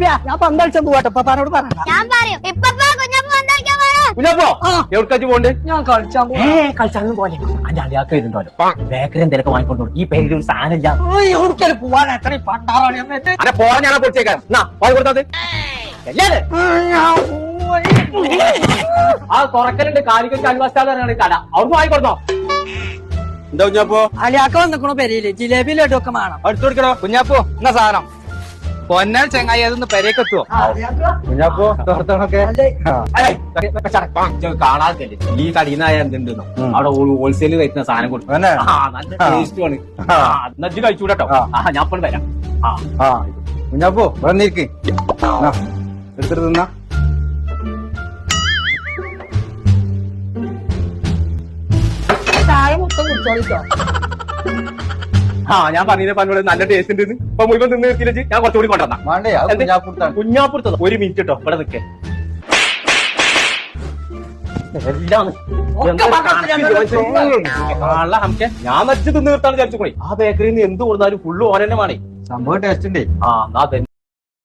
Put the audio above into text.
ഞാൻ പന്തളിച്ചു പോട്ടെ പപ്പാനോട് പറഞ്ഞു. ഞാൻ പറയും കുഞ്ഞാപ്പോ എവിടേക്കാച്ചു പോണ്ട്? ഞാൻ കളിച്ചാൻ കളിച്ചാലും പോലെ അന്റെ അളിയാക്ക് വരുന്നുണ്ടല്ലോ ബേക്കറി എന്തെങ്കിലും വാങ്ങിക്കൊണ്ടു. ഈ പേരിൽ ഒരു സാധനം ഇല്ല. എവിടേക്കാലും പോവാൻ എത്ര പണ്ടാറാണ് അതെ പോരാ ഞാനാ പൊടിച്ചേക്കാം. വാങ്ങി കൊടുത്തത് ആ തുറക്കലുണ്ട് കാലിക്കറ്റ് അൽവാസ്റ്റാണ് കട. അവിടുന്ന് വാങ്ങിക്കൊടുത്തോ? എന്താ കുഞ്ഞാപ്പോ? അലിയാക്ക വന്നിക്കണു പെരയില് ജിലേബി ലഡു ഒക്കെ വേണം. അടുത്ത് കൊടുക്കണോ? കുഞ്ഞാപ്പോ എന്നാ സാധനം പൊന്നാൽ ചെങ്ങായി അതൊന്ന് പെരേക്കെത്തുവോ? കുഞ്ഞാപ്പോ തുറത്തണൊക്കെ കാണാറില്ലേ ഈ കടീന്നായ എന്തുണ്ടെന്നോ അവിടെ ഹോൾസെയിൽ കഴിക്കുന്ന സാധനം കൊടുക്കും. നല്ല ടേസ്റ്റ് ആണ്. നജ്ജ് കഴിച്ചൂടട്ടോ. ഞാൻ ഇപ്പോൾ വരാം. കുഞ്ഞാപ്പോ വന്നിരിക്ക് എടുത്തിട്ട് തിന്നാ. ചായ മൊത്തം കുടിച്ചോളിട്ടോ. ഞാൻ പറഞ്ഞ പന്നോട് നല്ല ടേസ്റ്റ് ഉണ്ട്. ഇപ്പൊ മുഴുവൻ തിന്ന് നിർത്തിയില്ലേ ഞാൻ കുറച്ചുകൂടി കൊണ്ടുവന്നാ. വേണ്ടേ കുഞ്ഞാപ്പുറത്തത് ഒരു മിനിറ്റ് കേട്ടോ ഇവിടെ നിൽക്കേ. എല്ലാം ഞാൻ നച്ച് തിന്ന് നിർത്താൻ വിചാരിച്ചു. ആ ബേക്കറിയിൽ നിന്ന് എന്ത് കൊടുത്താലും ഫുള്ള് ഓനെന്നെ വേണേ. സംഭവം ടേസ്റ്റ് ഉണ്ടേ. എന്നാ